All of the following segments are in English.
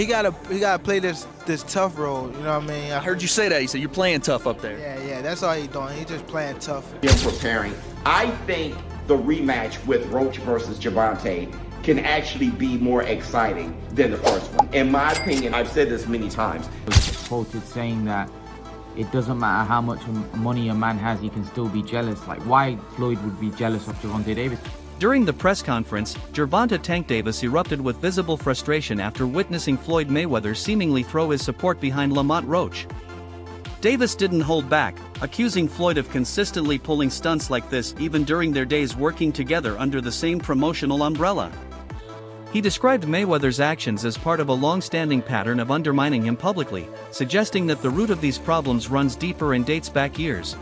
he gotta play this tough role. You know what I mean? I heard you say that. You said you're playing tough up there. Yeah. That's all he doing. He just playing tough. Him preparing. I think the rematch with Roach versus Gervonta can actually be more exciting than the first one. In my opinion, I've said this many times. Quoted saying that it doesn't matter how much money a man has, he can still be jealous. Like, why Floyd would be jealous of Gervonta Davis? During the press conference, Gervonta Tank Davis erupted with visible frustration after witnessing Floyd Mayweather seemingly throw his support behind Lamont Roach. Davis didn't hold back, accusing Floyd of consistently pulling stunts like this even during their days working together under the same promotional umbrella. He described Mayweather's actions as part of a long-standing pattern of undermining him publicly, suggesting that the root of these problems runs deeper and dates back years.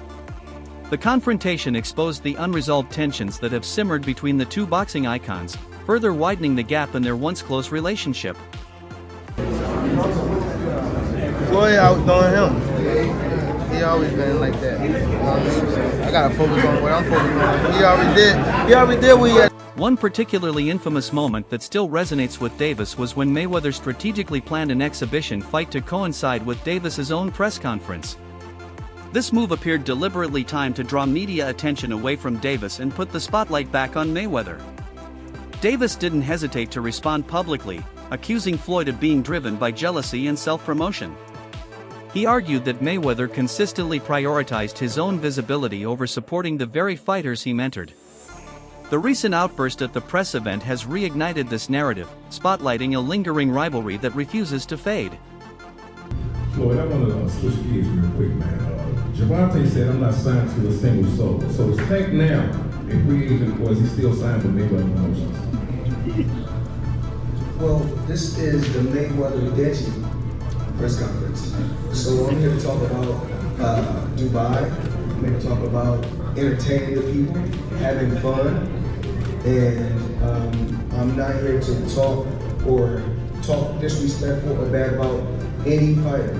The confrontation exposed the unresolved tensions that have simmered between the two boxing icons, further widening the gap in their once close relationship. Floyd outdoing him. He always been like that. You know what I mean? So I gotta focus on what I'm focusing on. He already did what he had. One particularly infamous moment that still resonates with Davis was when Mayweather strategically planned an exhibition fight to coincide with Davis's own press conference. This move appeared deliberately timed to draw media attention away from Davis and put the spotlight back on Mayweather. Davis didn't hesitate to respond publicly, accusing Floyd of being driven by jealousy and self-promotion. He argued that Mayweather consistently prioritized his own visibility over supporting the very fighters he mentored. The recent outburst at the press event has reignited this narrative, spotlighting a lingering rivalry that refuses to fade. Floyd, I want to switch gears real quick, man. Gervonta said, I'm not signed to a single soul. So is Tank now a free agent, or is he still signed with Mayweather Promotions? Well, this is the Mayweather-Davis press conference. So I'm here to talk about Dubai. I'm here to talk about entertaining the people, having fun, and I'm not here to talk disrespectful or bad about any fighter.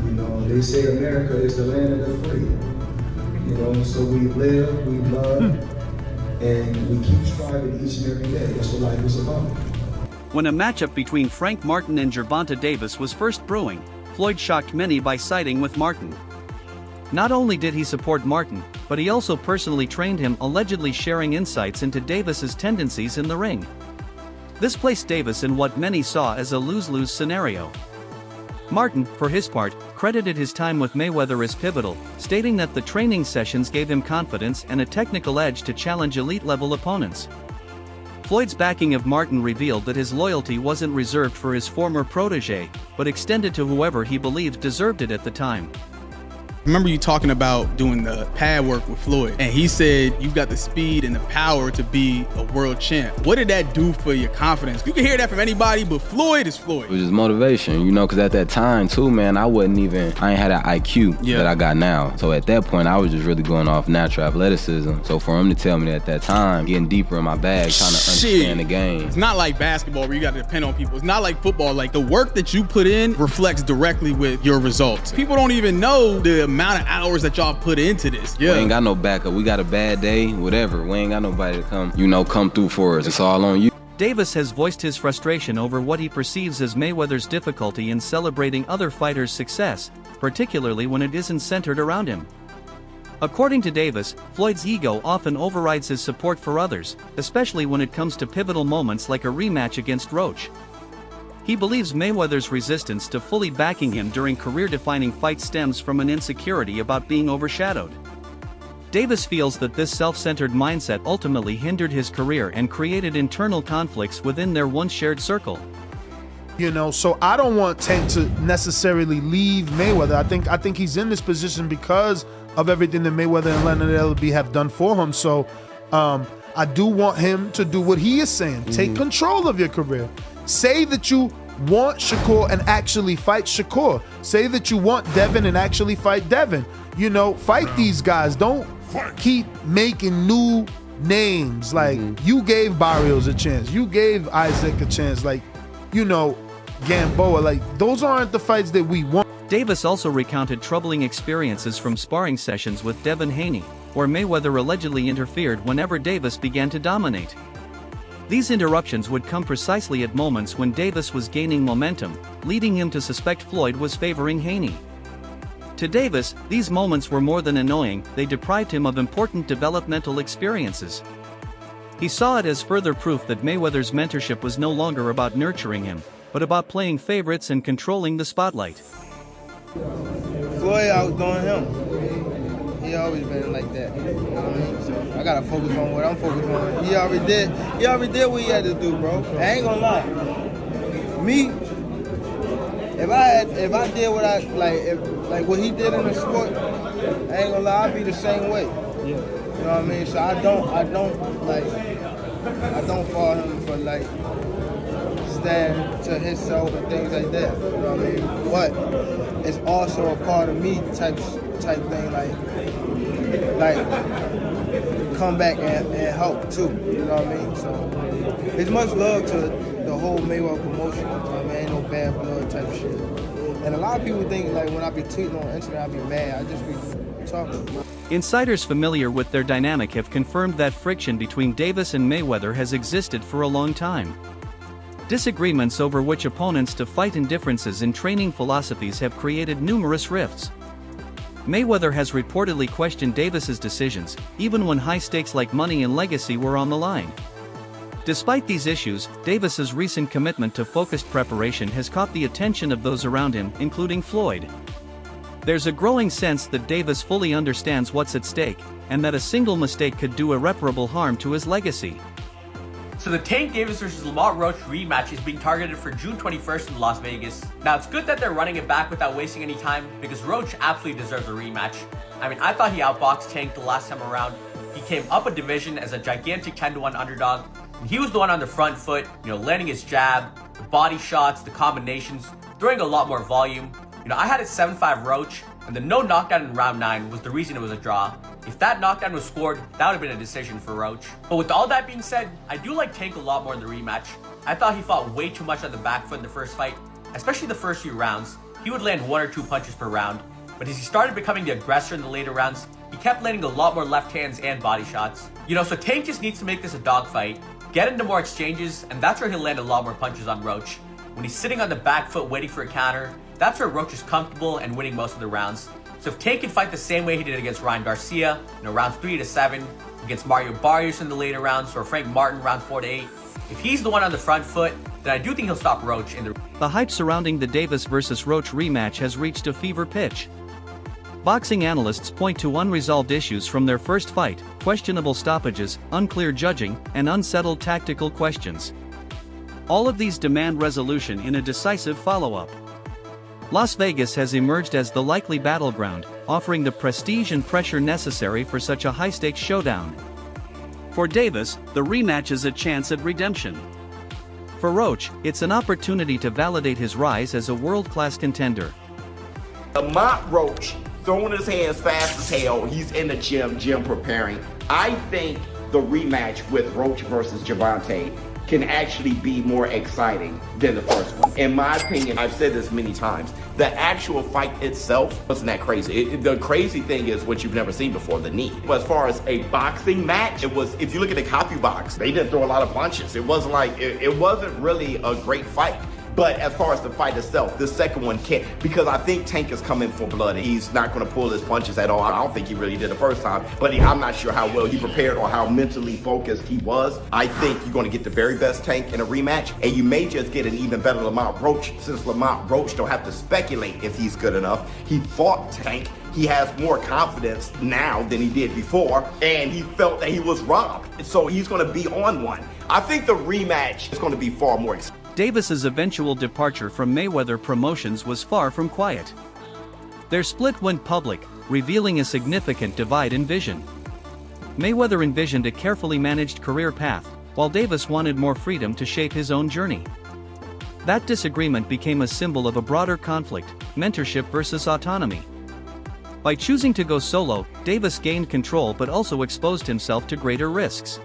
You know, they say America is the land of the free. You know, so we live, we love, and we keep striving each and every day. That's what life is about. When a matchup between Frank Martin and Gervonta Davis was first brewing, Floyd shocked many by siding with Martin. Not only did he support Martin, but he also personally trained him, allegedly sharing insights into Davis's tendencies in the ring. This placed Davis in what many saw as a lose-lose scenario. Martin, for his part, credited his time with Mayweather as pivotal, stating that the training sessions gave him confidence and a technical edge to challenge elite-level opponents. Floyd's backing of Martin revealed that his loyalty wasn't reserved for his former protégé, but extended to whoever he believed deserved it at the time. Remember you talking about doing the pad work with Floyd, and he said you got the speed and the power to be a world champ. What did that do for your confidence? You can hear that from anybody, but Floyd is Floyd. It was just motivation, you know, because at that time too, man, I ain't had that IQ that I got now. So at that point, I was just really going off natural athleticism. So for him to tell me at that time, getting deeper in my bag, trying to understand the game. It's not like basketball where you got to depend on people. It's not like football. Like, the work that you put in reflects directly with your results. People don't even know the amount of hours that y'all put into this. We ain't got no backup. We got a bad day, whatever. We ain't got nobody to come through for us. It's all on you. Davis has voiced his frustration over what he perceives as Mayweather's difficulty in celebrating other fighters' success, particularly when it isn't centered around him. According to Davis, Floyd's ego often overrides his support for others, especially when it comes to pivotal moments like a rematch against Roach. He believes Mayweather's resistance to fully backing him during career-defining fights stems from an insecurity about being overshadowed. Davis feels that this self-centered mindset ultimately hindered his career and created internal conflicts within their once shared circle. You know, so I don't want Tank to necessarily leave Mayweather. I think he's in this position because of everything that Mayweather and Leonard LB have done for him. So I do want him to do what he is saying. Take control of your career. Say that you want Shakur and actually fight Shakur. Say that you want Devin and actually fight Devin. You know, fight these guys. Don't keep making new names. Like, you gave Barrios a chance. You gave Isaac a chance. Like, you know, Gamboa. Like, those aren't the fights that we want. Davis also recounted troubling experiences from sparring sessions with Devin Haney, where Mayweather allegedly interfered whenever Davis began to dominate. These interruptions would come precisely at moments when Davis was gaining momentum, leading him to suspect Floyd was favoring Haney. To Davis, these moments were more than annoying, they deprived him of important developmental experiences. He saw it as further proof that Mayweather's mentorship was no longer about nurturing him, but about playing favorites and controlling the spotlight. Floyd outdoing him. He always been like that. You know what I mean? So I gotta focus on what I'm focused on. He already did what he had to do, bro. I ain't gonna lie. Me, if I did what I like what he did in the sport, I ain't gonna lie, I'd be the same way. Yeah. You know what I mean? So I don't follow him for like stand to himself and things like that. You know what I mean? But it's also a part of me type thing, like come back and help too. You know what I mean? So it's much love to the whole Mayweather promotion. You know what I mean? Ain't no bad blood type shit. And a lot of people think like when I be tweeting on Instagram, I be mad. I just be talking. Insiders familiar with their dynamic have confirmed that friction between Davis and Mayweather has existed for a long time. Disagreements over which opponents to fight and differences in training philosophies have created numerous rifts. Mayweather has reportedly questioned Davis's decisions, even when high stakes like money and legacy were on the line. Despite these issues, Davis's recent commitment to focused preparation has caught the attention of those around him, including Floyd. There's a growing sense that Davis fully understands what's at stake, and that a single mistake could do irreparable harm to his legacy. So the Tank Davis vs. Lamont Roach rematch is being targeted for June 21st in Las Vegas. Now it's good that they're running it back without wasting any time, because Roach absolutely deserves a rematch. I mean, I thought he outboxed Tank the last time around. He came up a division as a gigantic 10-1 underdog. And he was the one on the front foot, landing his jab, the body shots, the combinations, throwing a lot more volume. I had it 7-5 Roach, and the no knockdown in round 9 was the reason it was a draw. If that knockdown was scored, that would have been a decision for Roach. But with all that being said, I do like Tank a lot more in the rematch. I thought he fought way too much on the back foot in the first fight, especially the first few rounds. He would land 1 or 2 punches per round, but as he started becoming the aggressor in the later rounds, he kept landing a lot more left hands and body shots. So Tank just needs to make this a dogfight, get into more exchanges, and that's where he'll land a lot more punches on Roach. When he's sitting on the back foot waiting for a counter, that's where Roach is comfortable and winning most of the rounds. So if Tank can fight the same way he did against Ryan Garcia, rounds 3 to 7, against Mario Barrios in the later rounds, or Frank Martin round 4 to 8, if he's the one on the front foot, then I do think he'll stop Roach in the... The hype surrounding the Davis vs. Roach rematch has reached a fever pitch. Boxing analysts point to unresolved issues from their first fight, questionable stoppages, unclear judging, and unsettled tactical questions. All of these demand resolution in a decisive follow-up. Las Vegas has emerged as the likely battleground, offering the prestige and pressure necessary for such a high-stakes showdown. For Davis, the rematch is a chance at redemption. For Roach, it's an opportunity to validate his rise as a world-class contender. Lamont Roach, throwing his hands fast as hell, he's in the gym preparing. I think the rematch with Roach versus Gervonta can actually be more exciting than the first one. In my opinion, I've said this many times, the actual fight itself wasn't that crazy. The crazy thing is what you've never seen before, the knee. But as far as a boxing match, it was, if you look at the copy box, they didn't throw a lot of punches. It wasn't like, it wasn't really a great fight. But as far as the fight itself, the second one can't, because I think Tank is coming for blood. He's not going to pull his punches at all. I don't think he really did the first time, but I'm not sure how well he prepared or how mentally focused he was. I think you're going to get the very best Tank in a rematch, and you may just get an even better Lamont Roach, since Lamont Roach don't have to speculate if he's good enough. He fought Tank. He has more confidence now than he did before, and he felt that he was robbed. So he's going to be on one. I think the rematch is going to be far more exciting. Davis's eventual departure from Mayweather Promotions was far from quiet. Their split went public, revealing a significant divide in vision. Mayweather envisioned a carefully managed career path, while Davis wanted more freedom to shape his own journey. That disagreement became a symbol of a broader conflict, mentorship versus autonomy. By choosing to go solo, Davis gained control but also exposed himself to greater risks.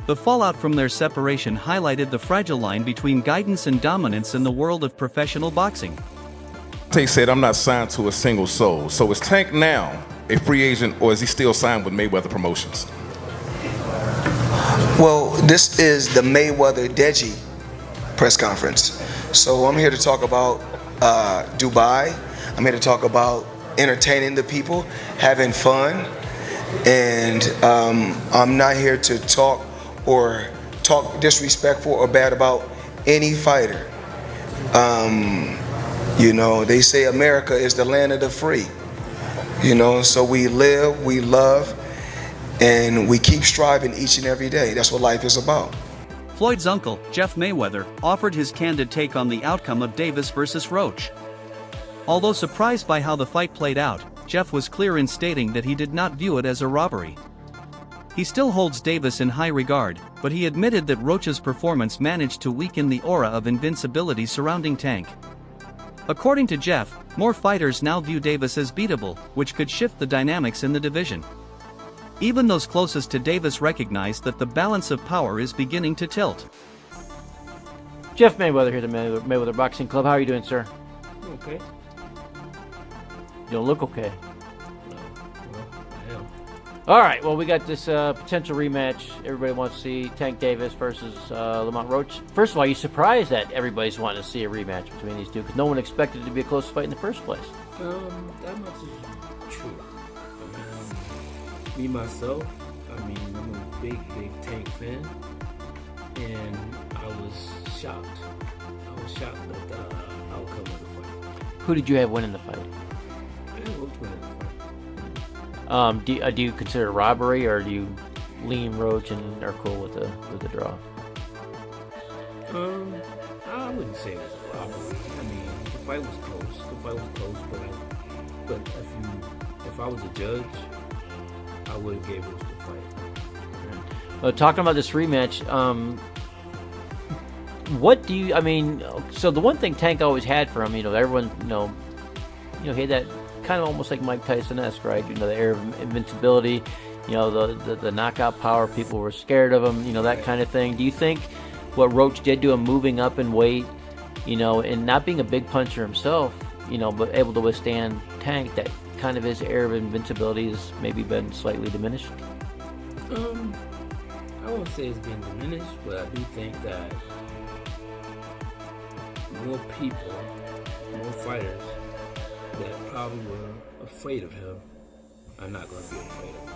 The fallout from their separation highlighted the fragile line between guidance and dominance in the world of professional boxing. Tank said, "I'm not signed to a single soul." So is Tank now a free agent, or is he still signed with Mayweather Promotions? Well, this is the Mayweather-Deji press conference. So I'm here to talk about Dubai. I'm here to talk about entertaining the people, having fun, and I'm not here to talk disrespectful or bad about any fighter. You know, they say America is the land of the free. You know, so we live, we love, and we keep striving each and every day. That's what life is about. Floyd's uncle, Jeff Mayweather, offered his candid take on the outcome of Davis versus Roach. Although surprised by how the fight played out, Jeff was clear in stating that he did not view it as a robbery. He still holds Davis in high regard, but he admitted that Roach's performance managed to weaken the aura of invincibility surrounding Tank. According to Jeff, more fighters now view Davis as beatable, which could shift the dynamics in the division. Even those closest to Davis recognize that the balance of power is beginning to tilt. Jeff Mayweather here at the Mayweather Boxing Club. How are you doing, sir? Okay. You don't look okay. No, well, I am. All right, well, we got this potential rematch everybody wants to see, Tank Davis versus Lamont Roach. First of all, are you surprised that everybody's wanting to see a rematch between these two? Because no one expected it to be a close fight in the first place. That much is true. Me, myself, I mean, I'm a big Tank fan, and I was shocked. I was shocked at the outcome of the fight. Who did you have winning the fight? I didn't look winning the fight. Do you consider it robbery, or do you lean Roach and are cool with the draw? I wouldn't say it was a robbery. I mean, the fight was close. But if I was a judge, I would have gave Roach the fight. Talking about this rematch, what do you? I mean, so the one thing Tank always had for him, everyone, he had that kind of almost like Mike Tyson-esque, right? The air of invincibility, the knockout power. People were scared of him, that kind of thing. Do you think what Roach did to him, moving up in weight, and not being a big puncher himself, but able to withstand Tank, that kind of his air of invincibility has maybe been slightly diminished? I won't say it's been diminished, but I do think that more people, more fighters that probably were afraid of him are not going to be afraid of him.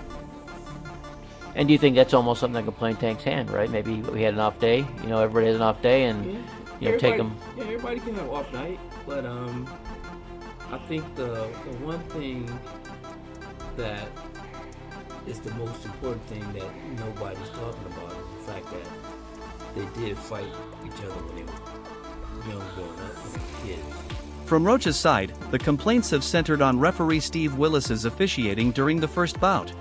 And do you think that's almost something that could play in Tank's hand, right? Maybe we had an off day, everybody has an off day, and take him. Yeah, everybody can have an off night, but I think the one thing that is the most important thing that nobody's talking about is the fact that they did fight each other when they were young, growing up, when they were kids. From Roach's side, the complaints have centered on referee Steve Willis's officiating during the first bout.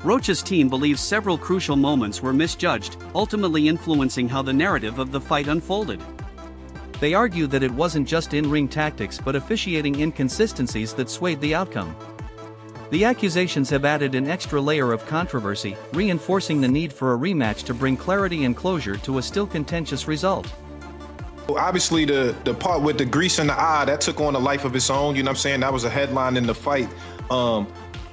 Roach's team believes several crucial moments were misjudged, ultimately influencing how the narrative of the fight unfolded. They argue that it wasn't just in-ring tactics but officiating inconsistencies that swayed the outcome. The accusations have added an extra layer of controversy, reinforcing the need for a rematch to bring clarity and closure to a still contentious result. Obviously, the part with the grease in the eye, that took on a life of its own, that was a headline in the fight.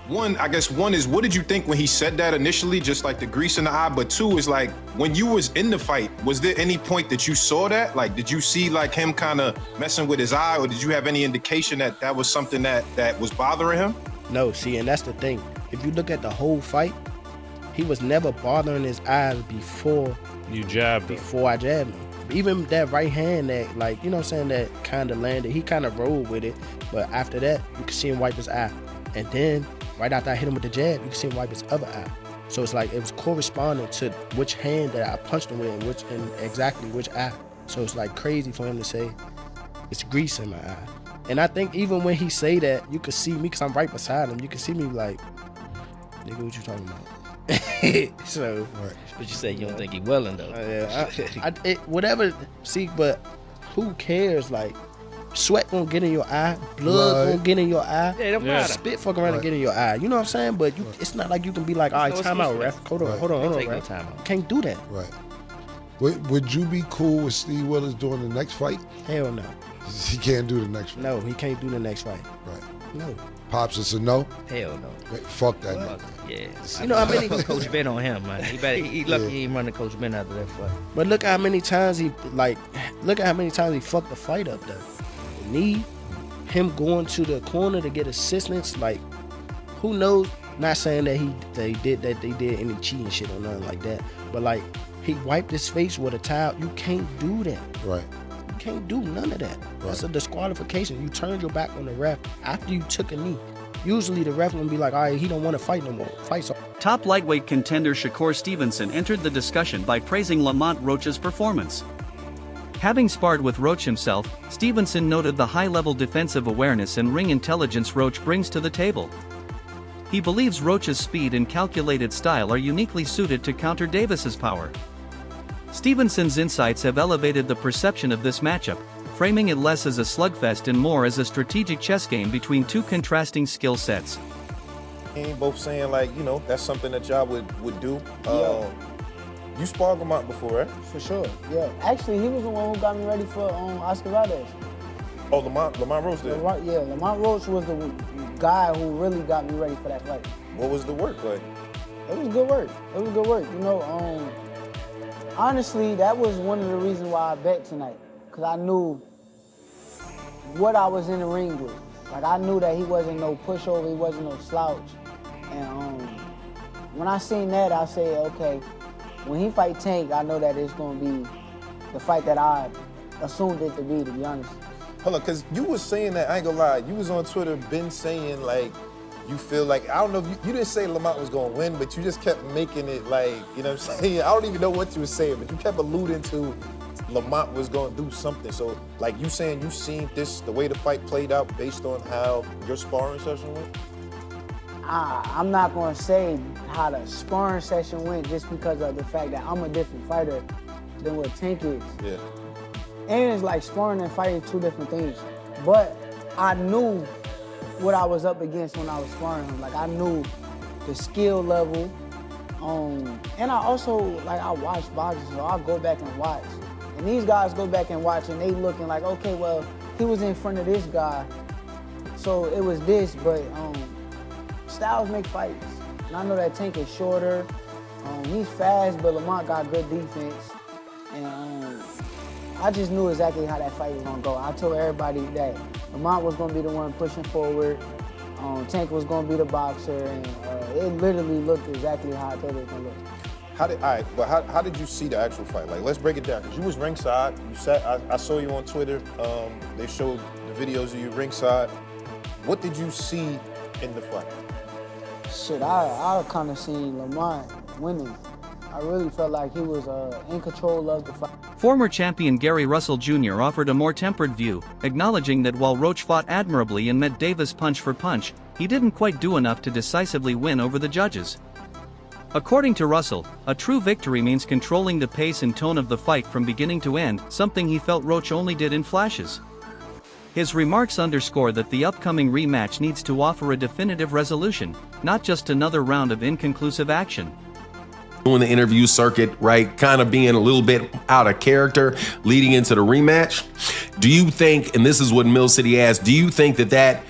One is, what did you think when he said that initially, just like the grease in the eye? But two is like, when you was in the fight, was there any point that you saw that? Like, did you see like him kind of messing with his eye, or did you have any indication that that was something that was bothering him? No, see, and that's the thing. If you look at the whole fight, he was never bothering his eyes before I jabbed him. Even that right hand that, that kind of landed, he kind of rolled with it. But after that, you could see him wipe his eye. And then, right after I hit him with the jab, you could see him wipe his other eye. So it's like it was corresponding to which hand that I punched him with and exactly which eye. So it's like crazy for him to say, it's grease in my eye. And I think even when he say that, you could see me, because I'm right beside him, you can see me like, nigga, what you talking about? So, but you say you don't think he willing though. Whatever. See, but who cares? Like, sweat gonna get in your eye, blood gonna get in your eye. Yeah, it don't matter. Spit fuck around and get in your eye. You know what I'm saying? But it's not like you can be like, all right, time out, ref. Hold on, ref. You can't do that. Right. Would you be cool with Steve Willis doing the next fight? Hell no. He can't do the next fight. No, he can't do the next fight. Right. No. Pops is a no? Hell no. Fuck that nigga. Yeah. You know how many Coach Ben on him, man. He lucky he ain't running Coach Ben after that fight. But look how many times he fucked the fight up though. The knee, him going to the corner to get assistance, like who knows? Not saying that they did any cheating shit or nothing like that. But like he wiped his face with a towel. You can't do that. Right. You can't do none of that. Right. That's a disqualification. You turned your back on the ref after you took a knee. Usually the ref will be like, all right, he don't want to fight no more. Fight. Top lightweight contender Shakur Stevenson entered the discussion by praising Lamont Roach's performance. Having sparred with Roach himself, Stevenson noted the high-level defensive awareness and ring intelligence Roach brings to the table. He believes Roach's speed and calculated style are uniquely suited to counter Davis's power. Stevenson's insights have elevated the perception of this matchup, framing it less as a slugfest and more as a strategic chess game between two contrasting skill sets. Both saying like, you know, that's something that y'all would do. You sparred Lamont before, right? For sure, yeah. Actually, he was the one who got me ready for Oscar Valdez. Oh, Lamont Roach did? Lamont Roach was the guy who really got me ready for that fight. What was the work like? It was good work. You know, honestly, that was one of the reasons why I bet tonight. Because I knew what I was in the ring with. Like, I knew that he wasn't no pushover, he wasn't no slouch. And when I seen that, I said, okay, when he fight Tank, I know that it's going to be the fight that I assumed it to be honest. Hold on, because you was saying that, I ain't gonna lie, you was on Twitter been saying, like, you feel like, I don't know, you didn't say Lamont was gonna win, but you just kept making it like, you know what I'm saying? I don't even know what you were saying, but you kept alluding to Lamont was gonna do something. So, like, you saying you seen this, the way the fight played out based on how your sparring session went? I'm not gonna say how the sparring session went just because of the fact that I'm a different fighter than what Tank is. Yeah. And it's like sparring and fighting two different things. But I knew what I was up against when I was sparring him. Like, I knew the skill level. And I also, like, I watch boxing, so I'll go back and watch. And these guys go back and watch, and they looking like, okay, well, he was in front of this guy, so it was this, but styles make fights. And I know that Tank is shorter. He's fast, but Lamont got good defense. And I just knew exactly how that fight was gonna go. I told everybody that Lamont was gonna be the one pushing forward. Tank was gonna be the boxer, and it literally looked exactly how I thought it was gonna look. How did you see the actual fight? Like, let's break it down, because you was ringside. You sat. I saw you on Twitter. They showed the videos of you ringside. What did you see in the fight? Shit, I kind of seen Lamont winning. I really felt like he was in control of the fight. Former champion Gary Russell Jr. offered a more tempered view, acknowledging that while Roach fought admirably and met Davis punch for punch, he didn't quite do enough to decisively win over the judges. According to Russell, a true victory means controlling the pace and tone of the fight from beginning to end, something he felt Roach only did in flashes. His remarks underscore that the upcoming rematch needs to offer a definitive resolution, not just another round of inconclusive action. Doing the interview circuit, right, kind of being a little bit out of character leading into the rematch. Do you think, and this is what Mill City asked, do you think that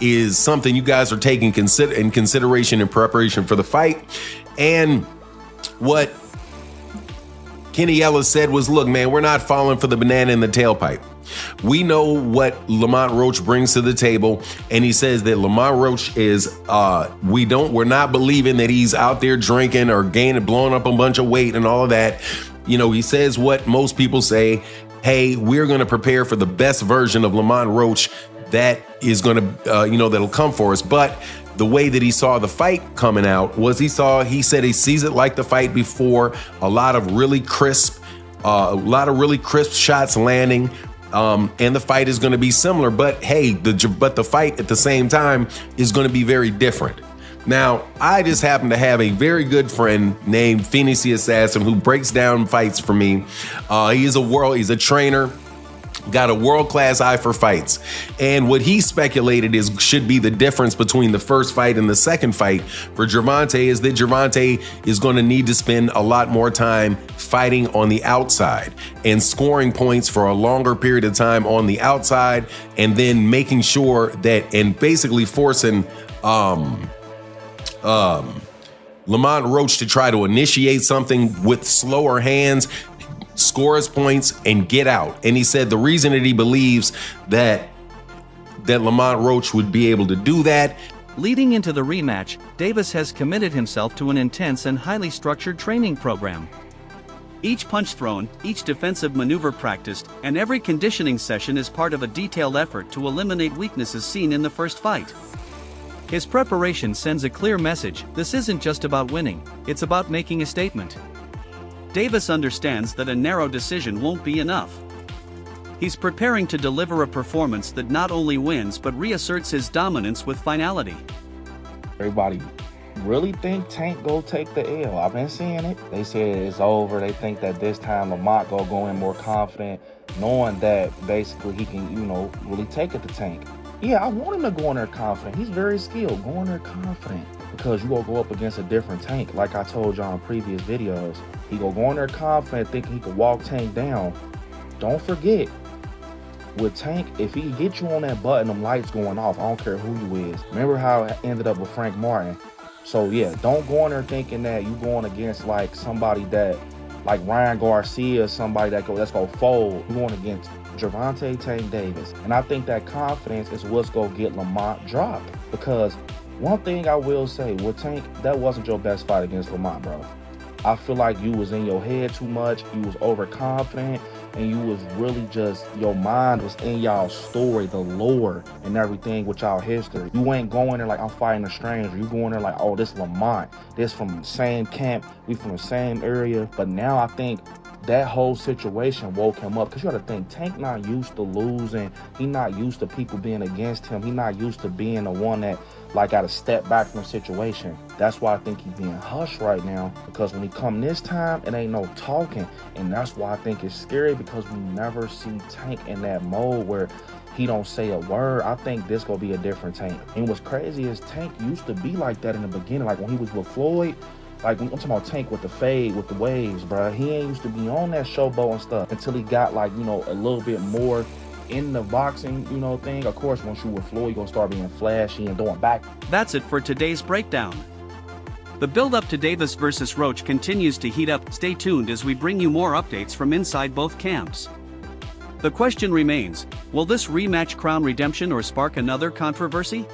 is something you guys are taking in consideration in preparation for the fight? And what Kenny Ellis said was, look, man, we're not falling for the banana in the tailpipe. We know what Lamont Roach brings to the table, and he says that Lamont Roach is, we're not believing that he's out there drinking or blowing up a bunch of weight and all of that. You know, he says what most people say, hey, we're going to prepare for the best version of Lamont Roach that is going to, that'll come for us. But the way that he saw the fight coming out was he said he sees it like the fight before, a lot of really crisp shots landing. And the fight is going to be similar, but hey, the fight at the same time is going to be very different. Now, I just happen to have a very good friend named Phoenix the Assassin who breaks down fights for me. He's a trainer. got a world-class eye for fights. And what he speculated should be the difference between the first fight and the second fight for Gervonta is that Gervonta is going to need to spend a lot more time fighting on the outside and scoring points for a longer period of time on the outside, and then making sure that, and basically forcing Lamont Roach to try to initiate something with slower hands, score his points, and get out. And he said the reason that he believes that Lamont Roach would be able to do that. Leading into the rematch, Davis has committed himself to an intense and highly structured training program. Each punch thrown, each defensive maneuver practiced, and every conditioning session is part of a detailed effort to eliminate weaknesses seen in the first fight. His preparation sends a clear message: this isn't just about winning, it's about making a statement. Davis understands that a narrow decision won't be enough. He's preparing to deliver a performance that not only wins but reasserts his dominance with finality. Everybody really think Tank go take the L. I've been seeing it. They said it's over. They think that this time Lamont go in more confident, knowing that basically he can, really take it to Tank. Yeah, I want him to go in there confident. He's very skilled. Go in there confident, because you gonna go up against a different Tank. Like I told y'all in previous videos, he gonna go in there confident, thinking he could walk Tank down. Don't forget, with Tank, if he get you on that button, them lights going off. I don't care who you is. Remember how it ended up with Frank Martin? So yeah, don't go in there thinking that you going against like somebody that, like Ryan Garcia, somebody that's gonna fold. You going against Gervonta Tank Davis. And I think that confidence is what's gonna get Lamont dropped. Because one thing I will say, with Tank, that wasn't your best fight against Lamont, bro. I feel like you was in your head too much, you was overconfident, and you was really just, your mind was in y'all story, the lore and everything with y'all history. You ain't going there like I'm fighting a stranger. You going there like, oh, this Lamont, this from the same camp, we from the same area. But now I think that whole situation woke him up, because you gotta think, Tank not used to losing. He not used to people being against him. He not used to being the one that like gotta step back from a situation. That's why I think he's being hushed right now, because when he come this time, it ain't no talking. And that's why I think it's scary, because we never see Tank in that mode where he don't say a word. I think this gonna be a different Tank. And what's crazy is Tank used to be like that in the beginning, like when he was with Floyd. Like, I'm talking about Tank with the fade, with the waves, bro. He ain't used to be on that showboat and stuff until he got, like, a little bit more in the boxing, thing. Of course, once you with Floyd, you're gonna start being flashy and throwing back. That's it for today's breakdown. The build-up to Davis versus Roach continues to heat up. Stay tuned as we bring you more updates from inside both camps. The question remains, will this rematch crown redemption or spark another controversy?